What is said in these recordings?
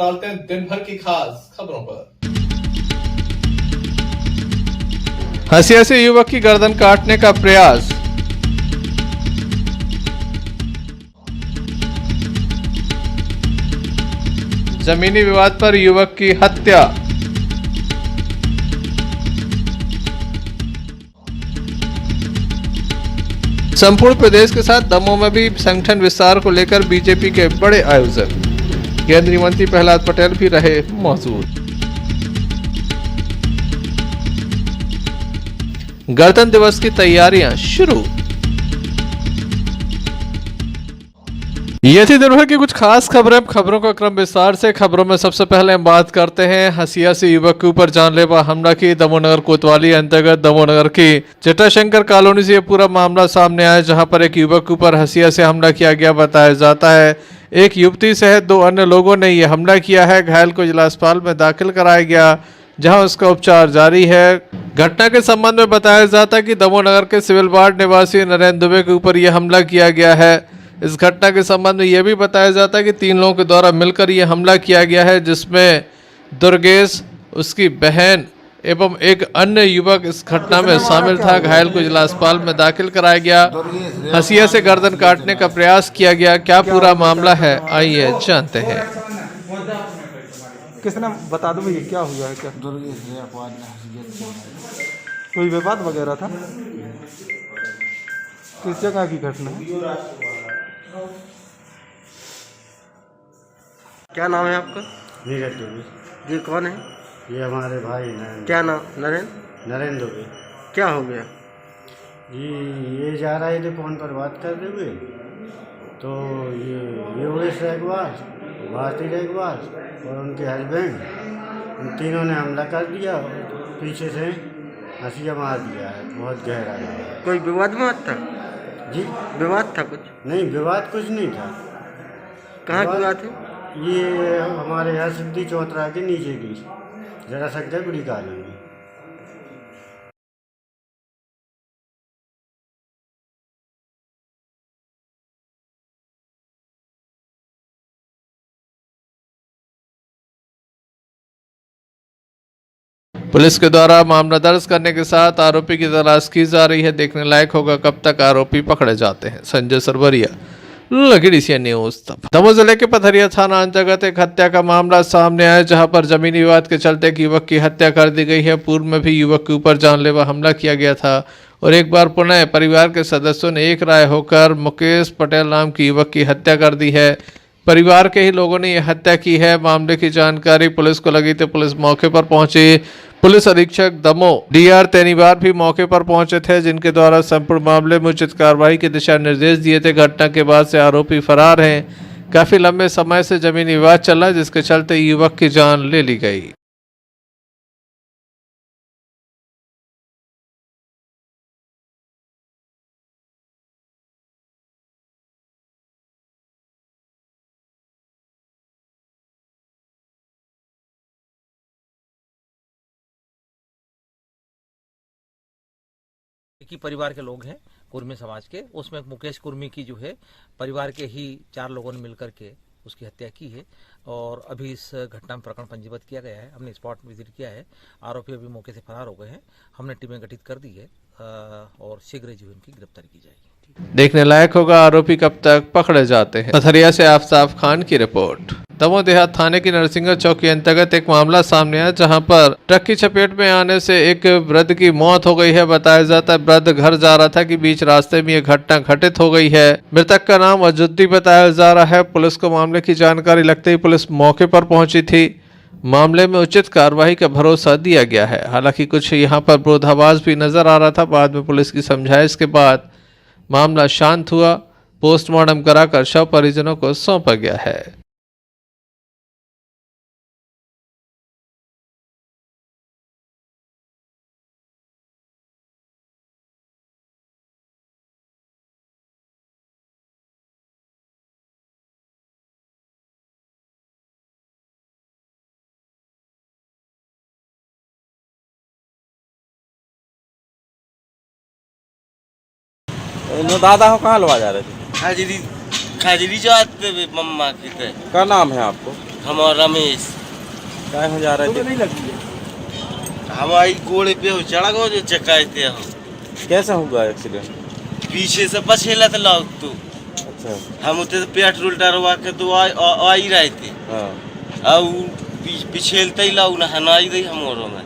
डालते हैं दिन भर की खास खबरों पर। हंसिया से युवक की गर्दन काटने का प्रयास। जमीनी विवाद पर युवक की हत्या। संपूर्ण प्रदेश के साथ दमोह में भी संगठन विस्तार को लेकर बीजेपी के बड़े आयोजन। केंद्रीय मंत्री प्रहलाद पटेल भी रहे मौजूद। गणतंत्र दिवस की तैयारियां शुरू। ये थी दिन भर की कुछ खास खबरें। खबरों का क्रम विस्तार से। खबरों में सबसे पहले हम बात करते हैं हंसिया से युवक के ऊपर जानलेवा हमला की। दमोह नगर कोतवाली अंतर्गत दमोह नगर की जटाशंकर कॉलोनी से यह पूरा मामला सामने आया, जहां पर एक युवक के ऊपर हंसिया से हमला किया गया। बताया जाता है एक युवती सहित 2 अन्य लोगों ने यह हमला किया है। घायल को जिला अस्पताल में दाखिल कराया गया, जहां उसका उपचार जारी है। घटना के संबंध में बताया जाता है कि दमोह नगर के सिविल वार्ड निवासी नरेंद्र दुबे के ऊपर यह हमला किया गया है। इस घटना के संबंध में यह भी बताया जाता है कि 3 लोगों के द्वारा मिलकर यह हमला किया गया है, जिसमें दुर्गेश, उसकी बहन एवं एक अन्य युवक इस घटना में शामिल था। घायल को जिला अस्पताल में दाखिल कराया गया। हंसिया से गर्दन काटने का प्रयास किया गया। क्या पूरा मामला है, आइए जानते हैं। किसने बता दो भैया क्या हुआ है? क्या कोई विवाद वगैरह था? किस जगह की घटना है? क्या नाम है आपका? नीरज दुबे। ये कौन है? ये हमारे भाई नरेंद्र। क्या नाम? नरेंद्र। नरेंद्र दुबे। क्या हो गया? ये जा रहे थे फोन पर बात कर रहे हुए, तो ये योगेश रैगवार, भारती रैगवार और उनके हस्बैंड, उन तीनों ने हमला कर दिया। पीछे से हंसिया मार दिया है, बहुत गहरा है। कोई विवाद था? जी विवाद था कुछ? नहीं, विवाद कुछ नहीं था। कहाँ की बात है? ये हमारे यहाँ सिद्धि चौतरा के नीचे की जटाशंकर बड़ी कॉलोनी। पुलिस के द्वारा मामला दर्ज करने के साथ आरोपी की तलाश की जा रही है। देखने लायक होगा कब तक आरोपी पकड़े जाते हैं। संजय सरवरिया, लकीडीसिया न्यूज। दमोह जिले के पथरिया थाना अंतर्गत एक हत्या का मामला सामने आया, जहां पर जमीनी विवाद के चलते एक युवक की हत्या कर दी गई है। पूर्व में भी युवक के ऊपर जानलेवा हमला किया गया था और एक बार पुनः परिवार के सदस्यों ने एक राय होकर मुकेश पटेल नाम की युवक की हत्या कर दी है। परिवार के ही लोगों ने यह हत्या की है। मामले की जानकारी पुलिस को लगी तो पुलिस मौके पर पहुंची। पुलिस अधीक्षक दमोह DR तेनीवार भी मौके पर पहुंचे थे, जिनके द्वारा संपूर्ण मामले में उचित कार्रवाई के दिशा निर्देश दिए थे। घटना के बाद से आरोपी फरार हैं। काफी लंबे समय से जमीनी विवाद चला, जिसके चलते युवक की जान ले ली गई। एक ही परिवार के लोग हैं, कुर्मी समाज के। उसमें मुकेश कुर्मी की जो है परिवार के ही 4 लोगों ने मिलकर के उसकी हत्या की है और अभी इस घटना में प्रकरण पंजीबद्ध किया गया है। हमने स्पॉट विजिट किया है। आरोपी अभी मौके से फरार हो गए हैं। हमने टीमें गठित कर दी है और शीघ्र जो उनकी गिरफ्तारी की जाएगी। देखने लायक होगा आरोपी कब तक पकड़े जाते हैं। पथरिया से आफताब खान की रिपोर्ट। दमोह देहात थाने की नरसिंगर चौक के अंतर्गत एक मामला सामने आया, जहां पर ट्रक की चपेट में आने से एक वृद्ध की मौत हो गई है। बताया जाता है वृद्ध घर जा रहा था कि बीच रास्ते में यह घटना घटित हो गई है। मृतक का नाम अजुद्दी बताया जा रहा है। पुलिस को मामले की जानकारी लगते ही पुलिस मौके पर पहुंची थी। मामले में उचित कार्रवाई का भरोसा दिया गया है। हालांकि कुछ यहां पर विरोधाभास भी नजर आ रहा था। बाद में पुलिस की समझाइश के बाद मामला शांत हुआ। पोस्टमार्टम कराकर शव परिजनों को सौंपा गया है। दादा हो कहाँ लवा जा रहे थे? खाजरी जाते मम्मा की थे। क्या नाम है आपको? हम रमेश काय हो जा रहे थे? नहीं लगी है। हमारी घोड़े पे हो चढ़ा गो जो चकाते हम कैसा हुआ एक्सीडेंट? पीछे से बचेला तो लोग तो अच्छा। हम उतने से पेट्रोल डरवा के तो आ ही रहे थे हाँ। और पिछेलते ही लाऊ ना हनाई रही हमारों में।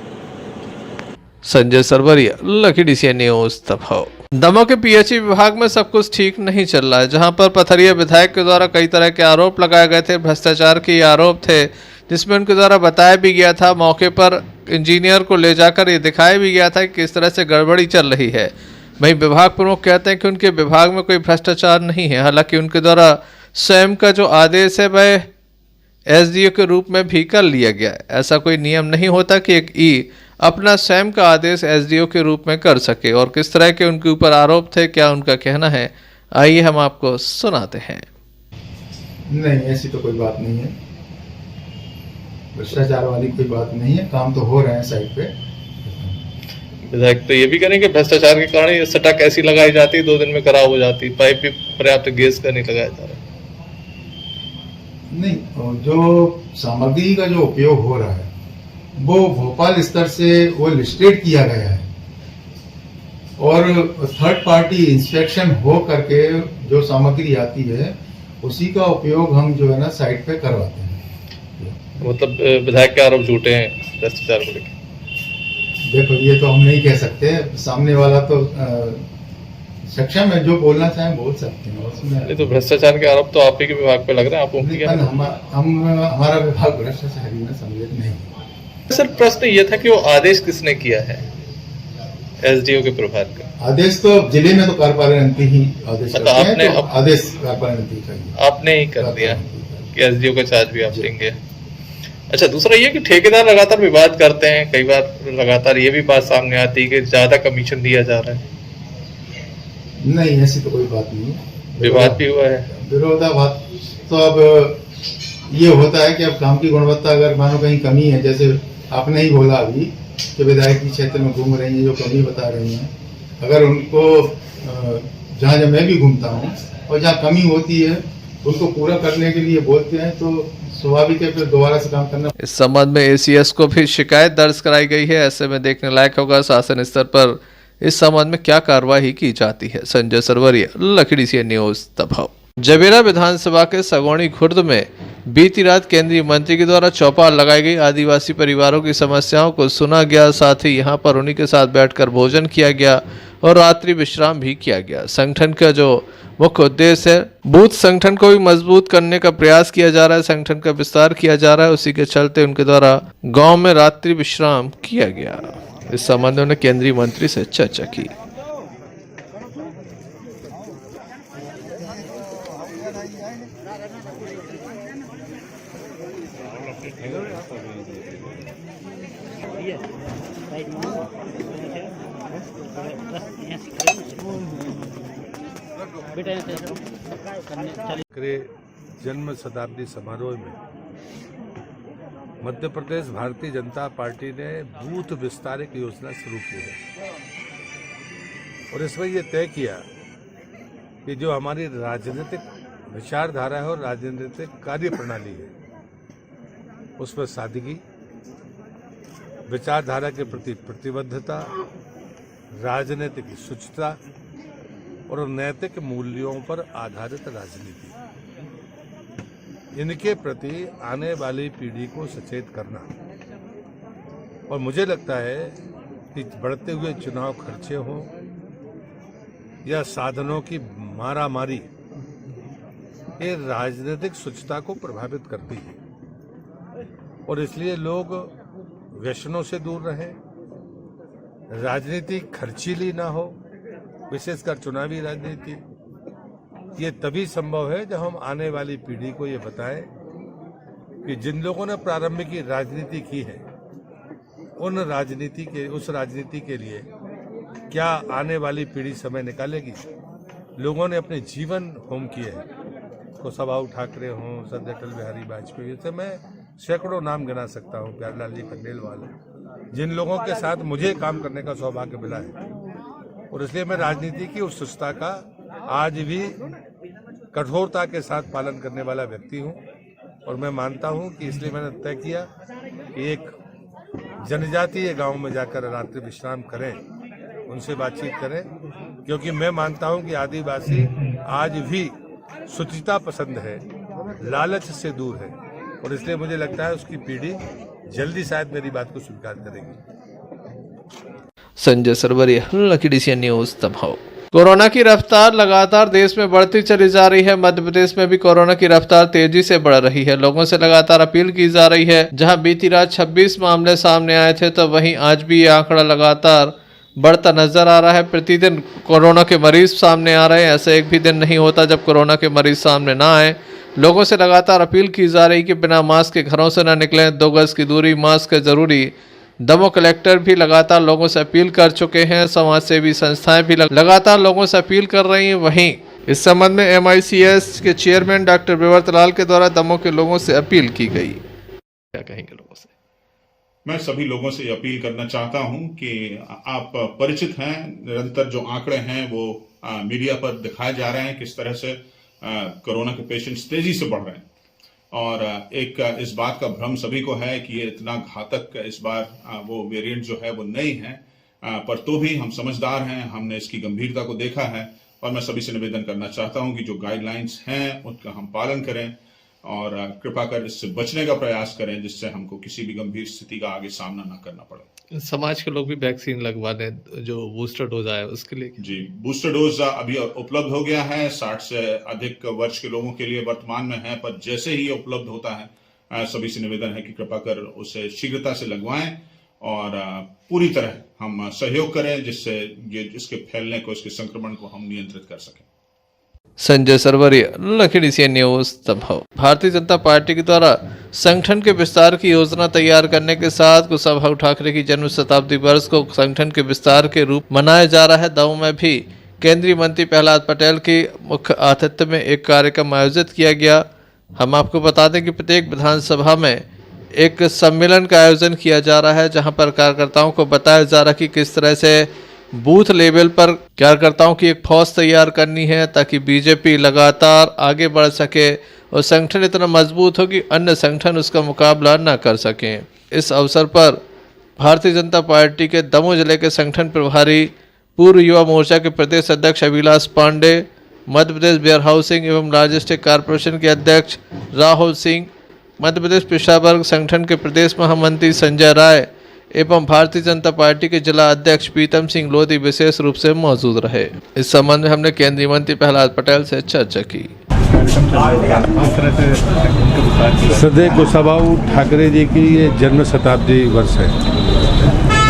Sanjay Sarwaria, lucky DCN news Damoh. Damoh के पीएचई विभाग में सब कुछ ठीक नहीं चल रहा है, जहां पर पथरिया विधायक के द्वारा कई तरह के आरोप लगाए गए थे, भ्रष्टाचार के आरोप थे, जिसमें उनके द्वारा बताया भी गया था, मौके पर इंजीनियर को ले जाकर ये दिखाया भी गया था कि किस तरह से गड़बड़ी चल रही है। वहीं विभाग प्रमुख कहते हैं कि उनके विभाग में कोई भ्रष्टाचार नहीं है, हालांकि उनके द्वारा स्वयं का जो आदेश है वह एसडीओ के रूप में भी कर लिया गया है। ऐसा कोई नियम नहीं होता कि एक ई अपना स्वयं का आदेश एसडीओ के रूप में कर सके। और किस तरह के उनके ऊपर आरोप थे, क्या उनका कहना है, आइए हम आपको सुनाते हैं। नहीं, ऐसी तो कोई बात नहीं है, भ्रष्टाचार वाली कोई बात नहीं है, काम तो हो रहे हैं साइड पे। विधायक तो ये भी करें कि भ्रष्टाचार के कारण ये सटक ऐसी लगाई जाती है, 2 दिन में खराब हो जाती, पाइप भी पर्याप्त गैस का नहीं लगाया जा रहा। नहीं, जो सामग्री का जो उपयोग हो रहा है वो भोपाल स्तर से वो लिस्टेड किया गया है और थर्ड पार्टी इंस्पेक्शन हो करके जो सामग्री आती है उसी का उपयोग हम जो है ना साइट पे करवाते हैं। मतलब विधायक के आरोप झूठे हैं भ्रष्टाचार को लेकर? देखो, ये तो हम नहीं कह सकते, सामने वाला तो सक्षम है, जो बोलना चाहें बोल सकते हैं उसमें। नहीं तो भ्रष्टाचार के आरोप तो आप ही के विभाग पे लग रहे हैं, आप उनकी हमारा विभाग भ्रष्टाचारी में सम्मिलित नहीं। सर, प्रश्न ये था कि वो आदेश किसने किया है एसडीओ के प्रभार का? आदेश तो जिले में तो कार्यपालिका ही आदेश मतलब करते हैं, आपने तो आदेश कार्यपालिका का ही आपने ही कर दिया कि एसडीओ का चार्ज भी आप लेंगे। अच्छा, दूसरा ये कि ठेकेदार लगातार विवाद करते हैं, कई बार लगातार ये भी बात सामने आती है कि ज्यादा कमीशन दिया जा रहा है। नहीं, ऐसी तो कोई बात नहीं है, विवाद भी हुआ है। विरोधाभास तो अब ये होता है कि अब काम की गुणवत्ता अगर मानो कहीं कमी है, जैसे आपने ही बोला अभी कि विधायक की क्षेत्र में घूम रही है, जो कमी बता रही हैं, अगर उनको जहाँ मैं भी घूमता हूँ और जहाँ कमी होती है उनको पूरा करने के लिए बोलते हैं, तो स्वाभाविक है फिर दोबारा से काम करना। इस संबंध में एसीएस को भी शिकायत दर्ज कराई गई है। ऐसे में देखने लायक होगा शासन स्तर पर इस संबंध में क्या कार्रवाई की जाती है। Sanjay Sarwaria, lucky DCN news Damoh. Jabera विधानसभा के सगौनी खुर्द में बीती रात केंद्रीय मंत्री के द्वारा चौपाल लगाई गई। आदिवासी परिवारों की समस्याओं को सुना गया, साथ ही यहां पर उन्हीं के साथ बैठकर भोजन किया गया और रात्रि विश्राम भी किया गया। संगठन का जो मुख्य उद्देश्य है, बूथ संगठन को भी मजबूत करने का प्रयास किया जा रहा है, संगठन का विस्तार किया जा रहा है। उसी के चलते उनके द्वारा गांव में रात्रि विश्राम किया गया। इस संबंध में उन्होंने केंद्रीय मंत्री से चर्चा की। जन्म शताब्दी समारोह में मध्य प्रदेश भारतीय जनता पार्टी ने बूथ विस्तार की योजना शुरू की है और इसमें यह तय किया कि जो हमारी राजनीतिक विचारधारा है और राजनीतिक कार्य प्रणाली है उसमें सादगी, विचारधारा के प्रति प्रतिबद्धता, राजनीतिक शुचिता और नैतिक मूल्यों पर आधारित राजनीति, इनके प्रति आने वाली पीढ़ी को सचेत करना। और मुझे लगता है कि बढ़ते हुए चुनाव खर्चे हों या साधनों की मारामारी, ये राजनीतिक शुचिता को प्रभावित करती है और इसलिए लोग व्यसनों से दूर रहें, राजनीति खर्चीली ना हो, विशेषकर चुनावी राजनीति। ये तभी संभव है जब हम आने वाली पीढ़ी को ये बताएं कि जिन लोगों ने प्रारंभिक राजनीति की है उस राजनीति के लिए क्या आने वाली पीढ़ी समय निकालेगी। लोगों ने अपने जीवन होम किए हैं, कुशवाहा ठाकरे हों, सरदार अटल बिहारी वाजपेयी, जैसे मैं सैकड़ों नाम गिना सकता हूँ, प्यारेलाल जी खंडेलवाल, जिन लोगों के साथ मुझे काम करने का सौभाग्य मिला है। और इसलिए मैं राजनीति की उस शुचिता का आज भी कठोरता के साथ पालन करने वाला व्यक्ति हूं और मैं मानता हूं कि इसलिए मैंने तय किया कि एक जनजातीय गांव में जाकर रात्रि विश्राम करें, उनसे बातचीत करें, क्योंकि मैं मानता हूं कि आदिवासी आज भी शुचिता पसंद है, लालच से दूर है, और इसलिए मुझे लगता है उसकी पीढ़ी जल्दी शायद मेरी बात को स्वीकार करेगी। Sanjay Sarwaria, lucky DCN news, Damoh. Corona की रफ्तार लगातार देश में बढ़ती चली जा रही है। मध्य प्रदेश में भी कोरोना की रफ्तार तेजी से बढ़ रही है। लोगों से लगातार अपील की जा रही है। जहां बीती रात 26 मामले सामने आए थे, तो वहीं आज भी ये आंकड़ा लगातार बढ़ता नजर आ रहा है। प्रतिदिन कोरोना के मरीज सामने आ रहे हैं। ऐसा एक भी दिन नहीं होता जब कोरोना के मरीज सामने ना आए। लोगों से लगातार अपील की जा रही कि बिना मास्क के घरों से न निकलें, 2 गज की दूरी, मास्क है जरूरी। दमोह कलेक्टर भी लगातार लोगों से अपील कर चुके हैं। समाज सेवी संस्थाएं भी लगातार लोगों से अपील कर रही हैं। वहीं इस संबंध में MICS के चेयरमैन डॉक्टर बेवर्त लाल के द्वारा दमोह के लोगों से अपील की गई। क्या कहेंगे लोगों से? मैं सभी लोगों से अपील करना चाहता हूं कि आप परिचित हैं, निरंतर जो आंकड़े हैं वो मीडिया पर दिखाए जा रहे हैं, किस तरह से कोरोना के पेशेंट्स तेजी से बढ़ रहे हैं, और एक इस बात का भ्रम सभी को है कि ये इतना घातक इस बार वो वेरिएंट जो है वो नहीं है, पर तो भी हम समझदार हैं, हमने इसकी गंभीरता को देखा है, और मैं सभी से निवेदन करना चाहता हूं कि जो गाइडलाइंस हैं उनका हम पालन करें और कृपा कर इससे बचने का प्रयास करें, जिससे हमको किसी भी गंभीर स्थिति का आगे सामना न करना पड़े। समाज के लोग भी वैक्सीन लगवा लें, जो बूस्टर डोज आया उसके लिए। जी, बूस्टर डोज अभी उपलब्ध हो गया है, 60 से अधिक वर्ष के लोगों के लिए वर्तमान में है, पर जैसे ही उपलब्ध होता है सभी से निवेदन है कि कृपा कर उसे शीघ्रता से लगवाएं और पूरी तरह हम सहयोग करें, जिससे ये इसके फैलने को, इसके संक्रमण को हम नियंत्रित कर सकें। Sanjay Sarwaria, lucky DCN news, Damoh. Bharatiya Janata party के द्वारा संगठन के विस्तार की योजना तैयार करने के साथ कुशाभाऊ ठाकरे की जन्म शताब्दी वर्ष को संगठन के विस्तार के रूप मनाया जा रहा है। दमोह में भी केंद्रीय मंत्री प्रहलाद पटेल की मुख्य आतिथ्य में एक कार्यक्रम आयोजित किया गया। हम आपको बता दें कि प्रत्येक विधानसभा में एक सम्मेलन का आयोजन किया जा रहा है, जहां पर कार्यकर्ताओं को बताया जा रहा है कि किस तरह से बूथ लेवल पर कार्यकर्ताओं की एक फौज तैयार करनी है, ताकि बीजेपी लगातार आगे बढ़ सके और संगठन इतना मजबूत हो कि अन्य संगठन उसका मुकाबला न कर सकें। इस अवसर पर भारतीय जनता पार्टी के दमोह जिले के संगठन प्रभारी, पूर्व युवा मोर्चा के प्रदेश अध्यक्ष अभिलाष पांडे, मध्य प्रदेश वेयर हाउसिंग एवं लॉजिस्टिक कॉरपोरेशन के अध्यक्ष राहुल सिंह, मध्य प्रदेश पिछड़ा वर्ग संगठन के प्रदेश महामंत्री संजय राय एवं भारतीय जनता पार्टी के जिला अध्यक्ष प्रीतम सिंह लोधी विशेष रूप से मौजूद रहे। इस संबंध में हमने केंद्रीय मंत्री प्रहलाद पटेल से चर्चा की। श्रद्धेय कुशाभाऊ ठाकरे जी की ये जन्म शताब्दी वर्ष है।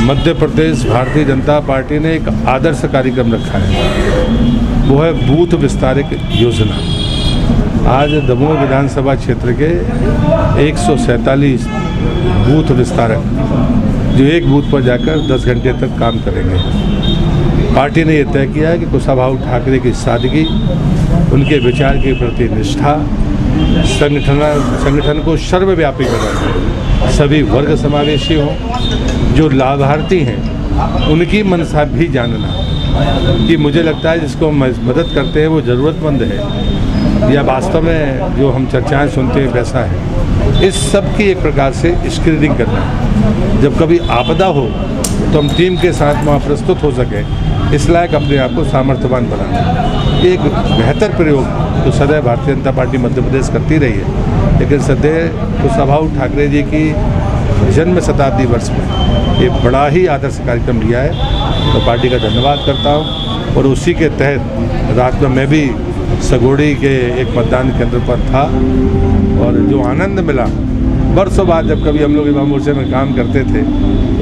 मध्य प्रदेश भारतीय जनता पार्टी ने एक आदर्श कार्यक्रम रखा है, वो है बूथ विस्तारक योजना। आज दमोह विधानसभा क्षेत्र के 147 बूथ विस्तारक जो एक बूथ पर जाकर 10 घंटे तक काम करेंगे। पार्टी ने यह तय किया है कि कुशाभाऊ ठाकरे की सादगी, उनके विचार के प्रति निष्ठा, संगठन को सर्वव्यापी बनाना, सभी वर्ग समावेशी हों, जो लाभार्थी हैं उनकी मनसा भी जानना, कि मुझे लगता है जिसको हम मदद करते हैं वो ज़रूरतमंद है या वास्तव में जो हम चर्चाएं सुनते हैं वैसा है। इस सब की एक प्रकार से स्क्रीनिंग करना है। जब कभी आपदा हो तो हम टीम के साथ वहाँ प्रस्तुत हो सकें, इस लायक अपने आप को सामर्थ्यवान बनाना। एक बेहतर प्रयोग तो सदैव भारतीय जनता पार्टी मध्य प्रदेश करती रही है, लेकिन सदैव कुशाभाऊ ठाकरे जी की जन्म शताब्दी वर्ष में एक बड़ा ही आदर्श कार्यक्रम लिया है, तो पार्टी का धन्यवाद करता हूँ। और उसी के तहत रात में मैं भी सगोड़ी के एक मतदान केंद्र पर था, और जो आनंद मिला बरसों बाद जब कभी हम लोग युवा मोर्चे में काम करते थे,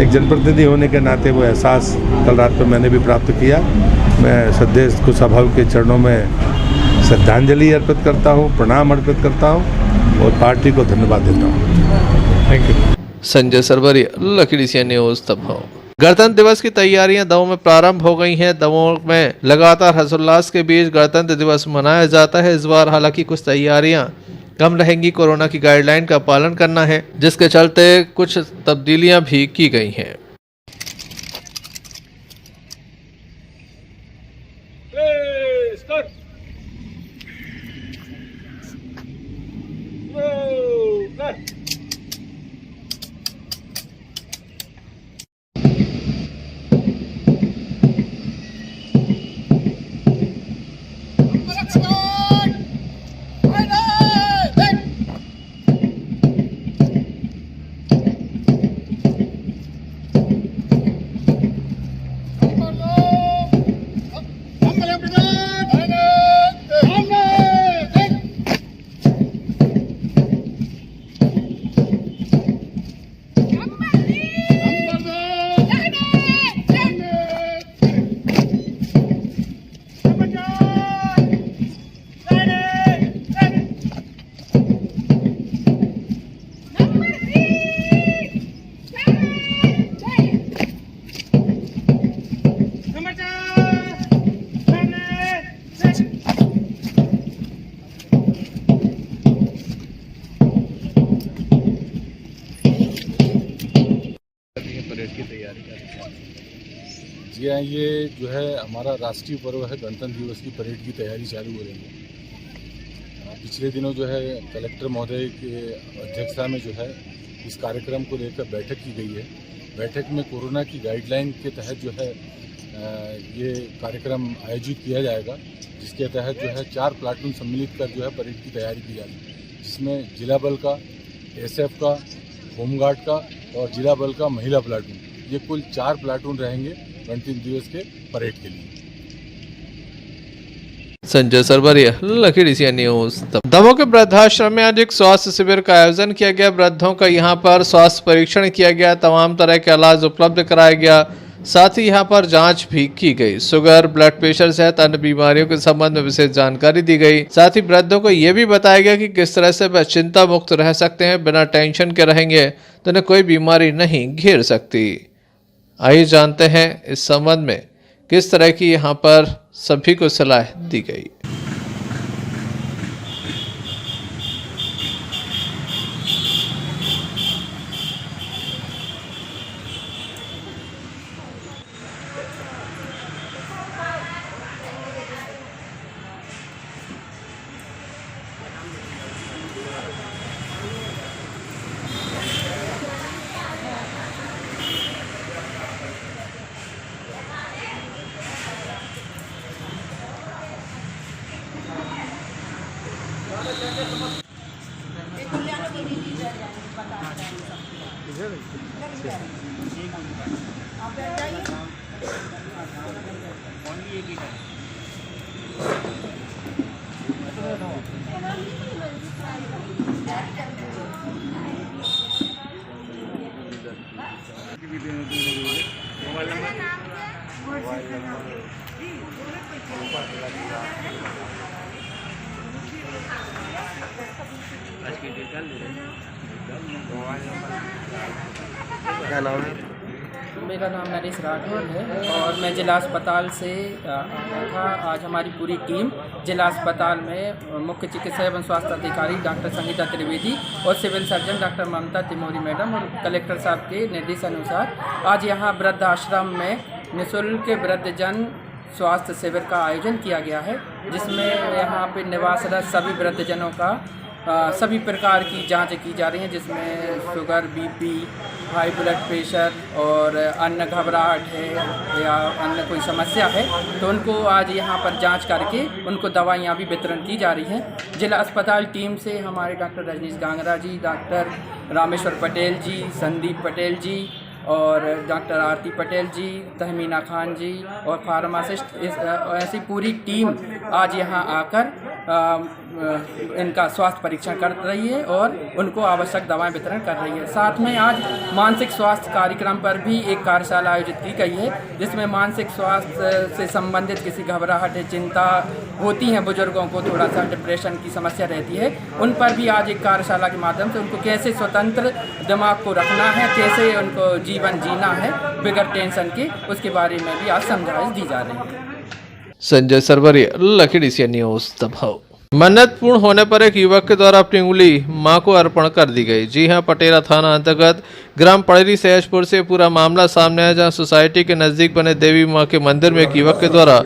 एक जनप्रतिनिधि होने के नाते वो एहसास कल रात को मैंने भी प्राप्त किया। मैं श्रद्धेय कुशाभाऊ के चरणों में श्रद्धांजलि अर्पित करता हूँ, प्रणाम अर्पित करता हूँ और पार्टी को धन्यवाद देता हूँ। Thank you. Sanjay Sarwaria, lucky DCN news, Damoh. गणतंत्र दिवस की तैयारियां दमोह में प्रारंभ हो गई हैं। दमोह में लगातार हर्षोल्लास के बीच गणतंत्र दिवस मनाया जाता है। इस बार हालांकि कुछ तैयारियां कम रहेंगी। कोरोना की गाइडलाइन का पालन करना है, जिसके चलते कुछ तब्दीलियां भी की गई हैं। Go! गया है, ये जो है हमारा राष्ट्रीय पर्व है, गणतंत्र दिवस की परेड की तैयारी चालू हो रही है। पिछले दिनों जो है कलेक्टर महोदय की अध्यक्षता में जो है इस कार्यक्रम को लेकर बैठक की गई है। बैठक में कोरोना की गाइडलाइन के तहत जो है ये कार्यक्रम आयोजित किया जाएगा, जिसके तहत जो है 4 प्लाटून सम्मिलित कर जो है परेड की तैयारी की जा रही है, जिसमें जिला बल का, एसएफ का, होमगार्ड का और जिला बल का महिला प्लाटून, ये कुल 4 प्लाटून रहेंगे गणतंत्र दिवस के परेड के लिए। संजय सरवरिया, लखीडीसी न्यूज। दमोह के वृद्धाश्रम में आज एक स्वास्थ्य शिविर का आयोजन किया गया। वृद्धों का यहाँ पर स्वास्थ्य परीक्षण किया गया, तमाम तरह के इलाज उपलब्ध कराया गया, साथ ही यहाँ पर जांच भी की गई। शुगर, ब्लड प्रेशर सहित अन्य बीमारियों के संबंध में विशेष जानकारी दी गई। साथ ही वृद्धों को यह भी बताया गया कि किस तरह से वह चिंता मुक्त रह सकते हैं, बिना टेंशन के रहेंगे तो उन्हें कोई बीमारी नहीं घेर सकती। आइए जानते हैं इस संबंध में किस तरह की यहाँ पर सभी को सलाह दी गई। क्या नाम है? मेरा नाम नरेश राठौर है और मैं जिला अस्पताल से आया था। आज हमारी पूरी टीम जिला अस्पताल में मुख्य चिकित्सा एवं स्वास्थ्य अधिकारी डॉक्टर संगीता त्रिवेदी और सिविल सर्जन डॉक्टर ममता तिमोरी मैडम और कलेक्टर साहब के निर्देशानुसार आज यहाँ वृद्ध आश्रम में निःशुल्क वृद्धजन स्वास्थ्य शिविर का आयोजन किया गया है, जिसमें यहाँ पे निवासरत सभी वृद्धजनों का सभी प्रकार की जांच की जा रही है, जिसमें sugar, BP, high blood pressure और अन्य घबराहट है या अन्य कोई समस्या है तो उनको आज यहाँ पर जांच करके उनको दवाइयाँ भी वितरण की जा रही हैं। जिला अस्पताल टीम से हमारे डॉक्टर रजनीश गांगरा जी, डॉक्टर रामेश्वर पटेल जी, संदीप पटेल जी और डॉक्टर आरती पटेल जी, तहमीना खान जी और फार्मासिस्ट ऐसी पूरी टीम आज यहाँ आकर इनका स्वास्थ्य परीक्षण कर रही है और उनको आवश्यक दवाएं वितरण कर रही है। साथ में आज मानसिक स्वास्थ्य कार्यक्रम पर भी एक कार्यशाला आयोजित की गई है, जिसमें मानसिक स्वास्थ्य से संबंधित किसी घबराहट, चिंता होती है, बुजुर्गों को थोड़ा सा डिप्रेशन की समस्या रहती है, उन पर भी आज एक कार्यशाला के माध्यम से उनको कैसे स्वतंत्र दिमाग को रखना है, कैसे उनको जीवन जीना है बगैर टेंशन के, उसके बारे में भी आज समझाइश दी जा रही है। संजय सरवरिया, लखीडीसी न्यूज दमोह। मन्नत पूर्ण होने पर एक युवक के द्वारा अपनी उंगली मां को अर्पण कर दी गई। जी हां, पटेरा थाना अंतर्गत ग्राम पड़ेरी सहजपुर से पूरा मामला सामने आया, जहां सोसाइटी के नजदीक बने देवी मां के मंदिर में एक युवक के द्वारा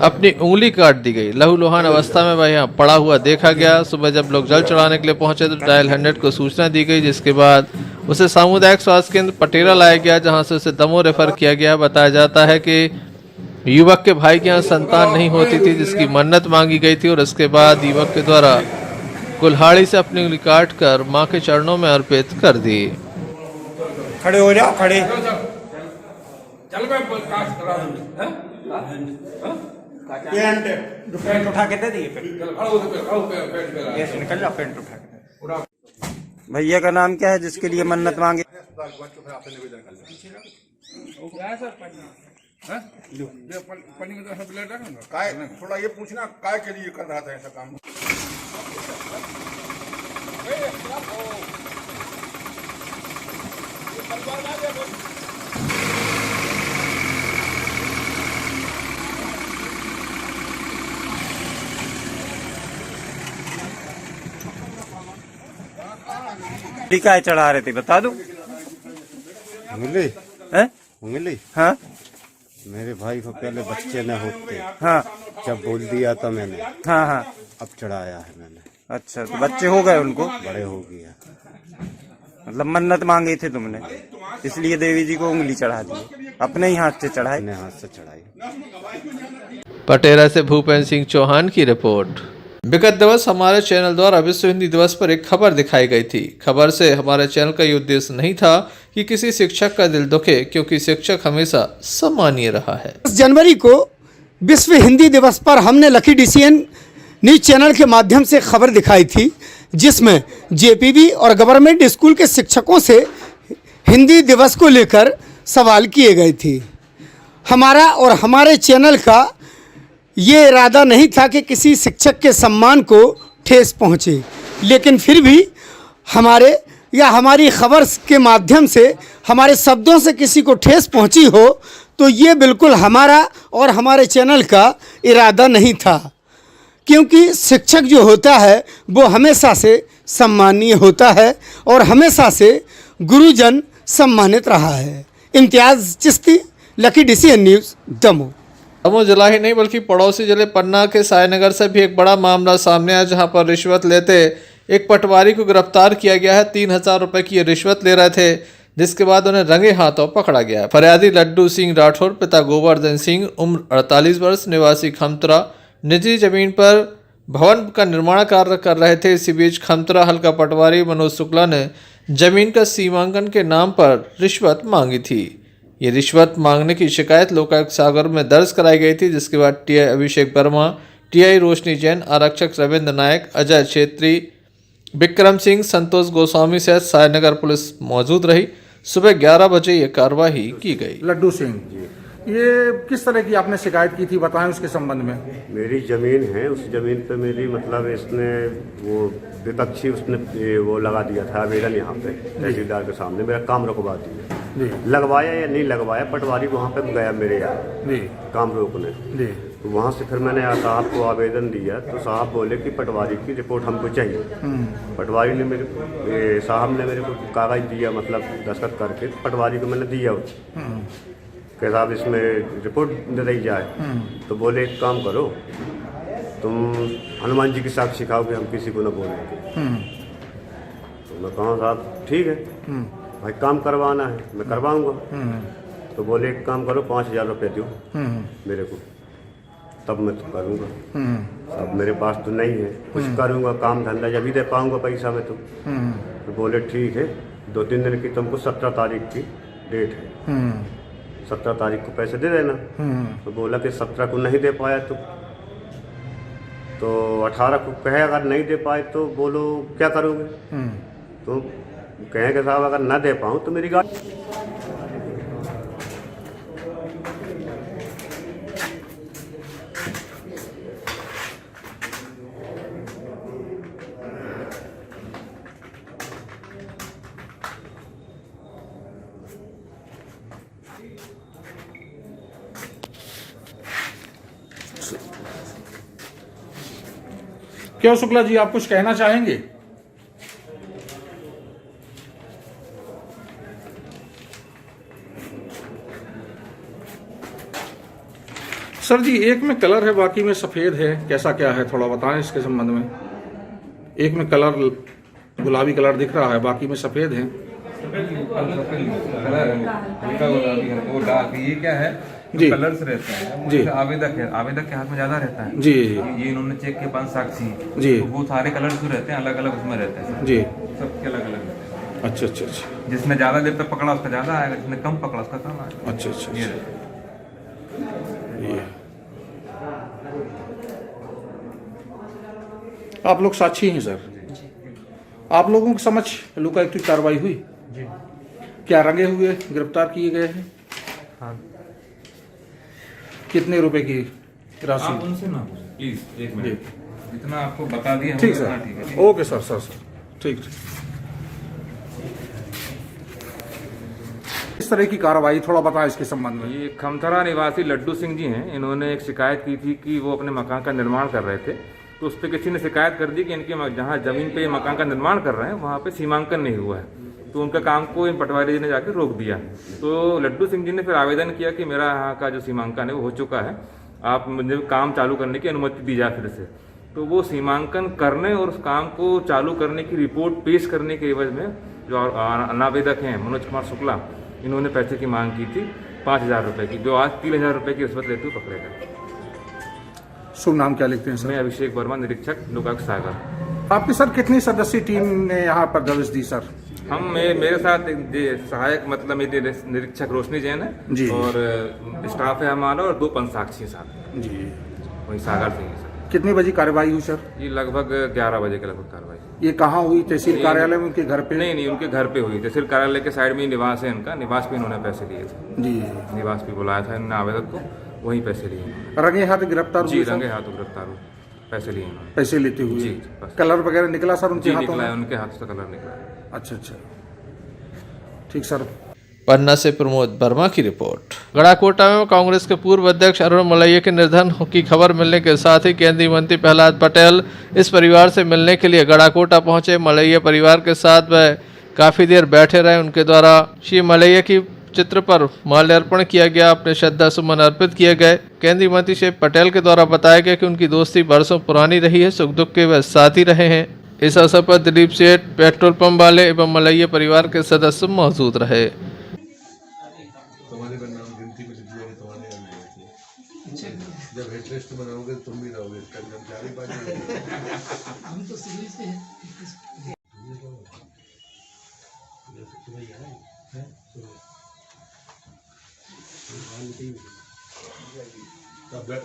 अपनी उंगली काट दी गई। लहूलुहान अवस्था में वह यहाँ पड़ा हुआ देखा गया। सुबह जब लोग जल चढ़ाने के लिए पहुंचे तो डायल 100 को सूचना दी गई, जिसके बाद उसे सामुदायिक स्वास्थ्य केंद्र पटेरा लाया गया, जहां से उसे दमोह रेफर किया गया। बताया जाता है कि युवक के भाई के यहाँ संतान नहीं होती थी, जिसकी मन्नत मांगी गई थी और इसके बाद युवक के द्वारा कुल्हाड़ी से अपनी उंगली काट कर माँ के चरणों में अर्पित कर दी। खड़े हो जाओ, खड़े। पेंट उठा के दे दिए, निकल जाओ, पेंट उठा के। भैया का नाम क्या है जिसके लिए मन्नत मांगे? काय थोड़ा ये पूछना, काय के लिए कर रहा था ऐसा काम? काय चढ़ा रहे थे, बता दो। उंगली? हैं? उंगली? हाँ, मेरे भाई को पहले बच्चे न होते, हाँ जब बोल दिया तो मैंने, हाँ हाँ। अब चढ़ाया है मैंने। अच्छा, तो बच्चे हो गए उनको? बड़े हो गया। मतलब मन्नत मांगी थी तुमने, इसलिए देवी जी को उंगली चढ़ा दी, अपने ही हाथ से चढ़ाई? अपने हाथ से चढ़ाई। पटेरा से भूपेंद्र सिंह चौहान की रिपोर्ट। विगत दिवस हमारे चैनल द्वारा विश्व हिंदी दिवस पर एक खबर दिखाई गई थी। खबर से हमारे चैनल का ये उद्देश्य नहीं था कि किसी शिक्षक का दिल दुखे, क्योंकि शिक्षक हमेशा सम्मानीय रहा है। 10 जनवरी को विश्व हिंदी दिवस पर हमने लकी डीसीएन न्यूज चैनल के माध्यम से खबर दिखाई थी, जिसमें जेपीबी और गवर्नमेंट स्कूल के शिक्षकों से हिंदी दिवस को लेकर सवाल किए गए थे। हमारा और हमारे चैनल का ये इरादा नहीं था कि किसी शिक्षक के सम्मान को ठेस पहुँचे, लेकिन फिर भी हमारे या हमारी खबर के माध्यम से हमारे शब्दों से किसी को ठेस पहुँची हो, तो ये बिल्कुल हमारा और हमारे चैनल का इरादा नहीं था, क्योंकि शिक्षक जो होता है वो हमेशा से सम्मानीय होता है और हमेशा से गुरुजन सम्मानित रहा है। Imtiaz Chishti, Lucky DCN News, Damoh. Damoh जिला ही नहीं बल्कि पड़ोसी जिले पन्ना के सायनगर से भी एक बड़ा मामला सामने आया, जहां पर रिश्वत लेते एक पटवारी को गिरफ्तार किया गया है। 3000 रुपए की ये रिश्वत ले रहे थे, जिसके बाद उन्हें रंगे हाथों पकड़ा गया है। फरियादी लड्डू सिंह राठौर, पिता गोवर्धन सिंह, उम्र 48 वर्ष, निवासी खमतरा, निजी जमीन पर भवन का निर्माण कार्य कर रहे थे। इसी बीच खमतरा हल्का पटवारी मनोज शुक्ला ने जमीन का सीमांकन के नाम पर रिश्वत मांगी थी। ये रिश्वत मांगने की शिकायत लोकायुक्त सागर में दर्ज कराई गई थी, जिसके बाद टीआई अभिषेक वर्मा, टीआई रोशनी जैन, आरक्षक रविंद्र नायक, अजय छेत्री, विक्रम सिंह, संतोष गोस्वामी सहित सायनगर पुलिस मौजूद रही। सुबह 11 बजे ये कार्रवाई की गई। लड्डू सिंह, ये किस तरह की आपने शिकायत की थी, बताएं उसके संबंध में। मेरी ज़मीन है, उस ज़मीन पे मेरी मतलब इसने वो विपक्षी उसने वो लगा दिया था आवेदन यहाँ पे तहसीलदार के सामने, मेरा काम रुकवा दिया। लगवाया या नहीं लगवाया, पटवारी वहाँ पे गया मेरे यहाँ काम रोकने, तो वहाँ से फिर मैंने साहब को आवेदन दिया, तो साहब बोले कि पटवारी की रिपोर्ट हमको चाहिए। पटवारी ने मेरे साहब ने मेरे को कागज दिया, मतलब दस्तखत करके पटवारी को मैंने दिया कि साहब इसमें रिपोर्ट दे दी जाए। तो बोले एक काम करो, तुम हनुमान जी की साक्ष्य सिखाओ कि हम किसी को न बोलेंगे। तो मैं कहा साहब ठीक है भाई, काम करवाना है मैं करवाऊंगा। तो बोले एक काम करो, 5000 रुपये दो मेरे को, तब मैं तो करूँगा। अब मेरे पास तो नहीं है, कुछ करूँगा काम धंधा जब भी दे पाऊँगा पैसा में। तो बोले ठीक है, 2-3 दिन की तुमको 17 तारीख की डेट है, 17 तारीख को पैसे दे देना। तो बोला कि 17 को नहीं दे पाया तो 18 को कहे अगर नहीं दे पाए तो बोलो क्या करोगे। तो कहें कि साहब अगर ना दे पाऊँ तो मेरी गाड़ी। क्या शुक्ला जी, आप कुछ कहना चाहेंगे? सर जी, एक में कलर है, बाकी में सफेद है, कैसा क्या है थोड़ा बताएं इसके संबंध में। एक में कलर गुलाबी कलर दिख रहा है, बाकी में सफेद है। वो डार्क, ये क्या है जी, कलर्स रहता है जी। आवेदक है, आवेदक के हाथ में ज्यादा रहता है जी। ये इन्होंने चेक के 5 साक्षी जी, तो वो सारे कलर्स जो रहते हैं अलग अलग उसमें रहते हैं जी, सबके अलग अलग रहते हैं। अच्छा अच्छा अच्छा। जिसने ज्यादा देर तक पकड़ा उसका ज्यादा आएगा, जिसने कम पकड़ा उसका कम आएगा। अच्छा अच्छा, ये आप लोग साक्षी हैं सर, आप लोगों के समझ लोकायुक्त की कार्रवाई हुई जी। क्या रंगे हुए गिरफ्तार किए गए हैं? हाँ। कितने रुपए की राशि? आप उनसे ना प्लीज, एक मिनट, इतना आपको बता दिया। ठीक सर, ठीक है, ओके सर, सर ठीक। इस तरह की कार्रवाई थोड़ा बताएं इसके संबंध में। ये खमतरा निवासी लड्डू सिंह जी हैं, इन्होंने एक शिकायत की थी कि वो अपने मकान का निर्माण कर रहे थे, तो उस पर किसी ने शिकायत कर दी कि इनके जहाँ जमीन पे ये मकान का निर्माण कर रहे हैं वहाँ पे सीमांकन नहीं हुआ है। तो उनका काम को इन पटवारी जी ने जाके रोक दिया। तो लड्डू सिंह जी ने फिर आवेदन किया कि मेरा यहाँ का जो सीमांकन है वो हो चुका है, आप मुझे काम चालू करने की अनुमति दी जाए फिर से। तो वो सीमांकन करने और उस काम को चालू करने की रिपोर्ट पेश करने के एवज में जो अनावेदक हैं मनोज कुमार शुक्ला, इन्होंने पैसे की मांग की थी 5,000 रुपये की, जो आज 3,000 रुपये की रिश्वत लेते हुए पकड़े गए। शुभ नाम क्या लिखते हैं सर? मैं अभिषेक वर्मा, निरीक्षक लोकायुक्त सागर। आपकी सर कितनी सदस्यीय टीम ने यहाँ पर दबिश दी सर? हम मेरे साथ एक सहायक मतलब मेरे निरीक्षक रोशनी जैन है जी, और स्टाफ है हमारा और 2 पंचाक्षी साथ जी, वही सागर से हैं सर। कितनी बजे कार्रवाई हुई सर? ये लगभग 11 बजे के लगभग कार्रवाई। ये कहाँ हुई? तहसील कार्यालय में, उनके घर पे? नहीं, उनके घर पे हुई। तहसील कार्यालय के साइड में ही निवास है इनका, निवास पे इन्होंने पैसे लिए थे जी, निवास पे बुलाया था इन्होंने आवेदक को, वहीं पैसे लिए रंगे हाथ गिरफ्तार हुए? जी, रंगे हाथों गिरफ्तार हुए, पैसे लिए इन्होंने, पैसे लेते हुए। जी, बस। कलर वगैरह निकला सर उनके हाथों निकला है, में? उनके हाथ से कलर निकला है। अच्छा, ठीक सर। पन्ना से प्रमोद वर्मा की रिपोर्ट। गड़ाकोटा में कांग्रेस के पूर्व अध्यक्ष अरुण मलैया के निधन की खबर मिलने के साथ ही केंद्रीय मंत्री प्रहलाद पटेल इस परिवार से मिलने के लिए गड़ाकोटा पहुंचे। मलैया परिवार के साथ वह काफी देर बैठे रहे। उनके द्वारा श्री मलैया की चित्र पर माल्यार्पण किया गया, अपने श्रद्धा सुमन अर्पित किए गए। केंद्रीय मंत्री श्री पटेल के द्वारा बताया गया कि उनकी दोस्ती बरसों पुरानी रही है, सुख दुख के वह साथ ही रहे हैं। इस अवसर पर दिलीप सेठ, पेट्रोल पंप वाले एवं मलैया परिवार के सदस्य मौजूद रहे। जब हेडरेस्ट बनाओगे तुम भी रहोगे, हम तो शुरू से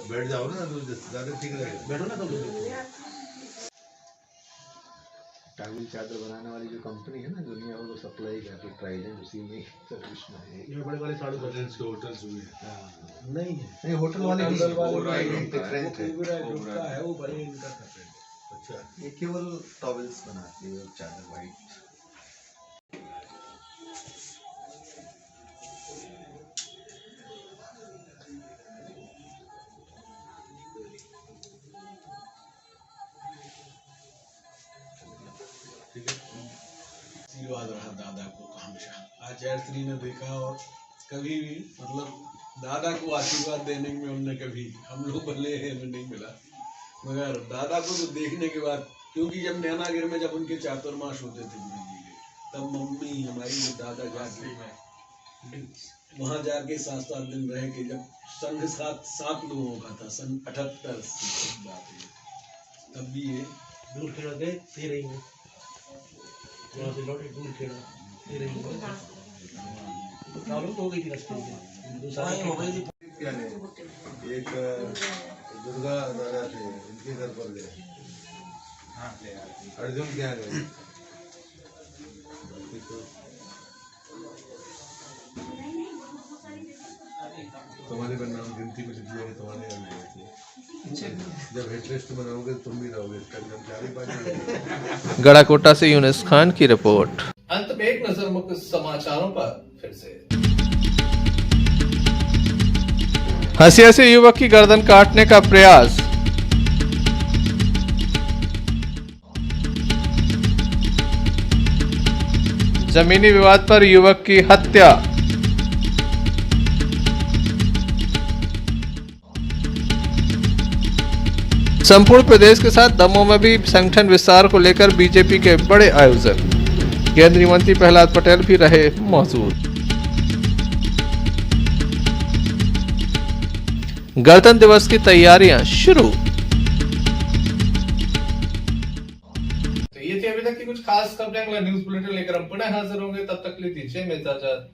बैठ जाओ ना, तो ज्यादा ठीक रहेगा। बैठो ना तुम। टाइमिंग चादर बनाने वाली जो कंपनी है ना दुनिया को सप्लाई करती है, ट्राइडेंट उसी में सर्विस में है। ये बड़े बड़े साड़ू होटल्स के होटल्स हुए नहीं होटल वाले डिफरेंट है, वो बड़े इनका सेपरेट। अच्छा, ये केवल टॉवेल्स बनाती है, चादर वाइट। आशीर्वाद रहा दादा को हमेशा। आचार्य श्री ने देखा और कभी भी मतलब दादा को आशीर्वाद देने में उन्होंने कभी, हम लोग भले हैं हमें नहीं मिला, मगर दादा को तो देखने के बाद, क्योंकि जब नैनागिर में जब उनके चातुर्मास होते थे गुरु जी के, तब मम्मी हमारी दादा जाके वहाँ जाके 7-7 दिन रह के, जब संघ 7 लोगों का था, सन 78 बात है, तब भी ये दूर खेड़ा गए थे रही है, वहाँ से लौटे दूर खेड़ा थे रही है, हो गई थी रस्ते में, दूसरा हो गई थी। एक दुर्गा दादा थे, इनके घर पर गए, अर्जुन के यहाँ गए, तुम्हारे पर नाम गिनती में लिखा है, तुम्हारे घर गए थे। जब हेडरेस्ट बनाओगे तुम भी रहोगे, कर्मचारी पार्टी। गड़ाकोटा से यूनुस खान की रिपोर्ट। अंत में एक नजर मुख्य समाचारों पर फिर से। हंसी हंसी युवक की गर्दन काटने का प्रयास। जमीनी विवाद पर युवक की हत्या। संपूर्ण प्रदेश के साथ दमोह में भी संगठन विस्तार को लेकर बीजेपी के बड़े आयोजन। केंद्रीय मंत्री प्रहलाद पटेल भी रहे मौजूद। गणतंत्र दिवस की तैयारियां शुरू। तो ये थी अभी तक की कुछ खास खबरें। अगला न्यूज बुलेटिन लेकर हम पुनः हाजिर होंगे, तब तक के लिए दीजिए इजाजत।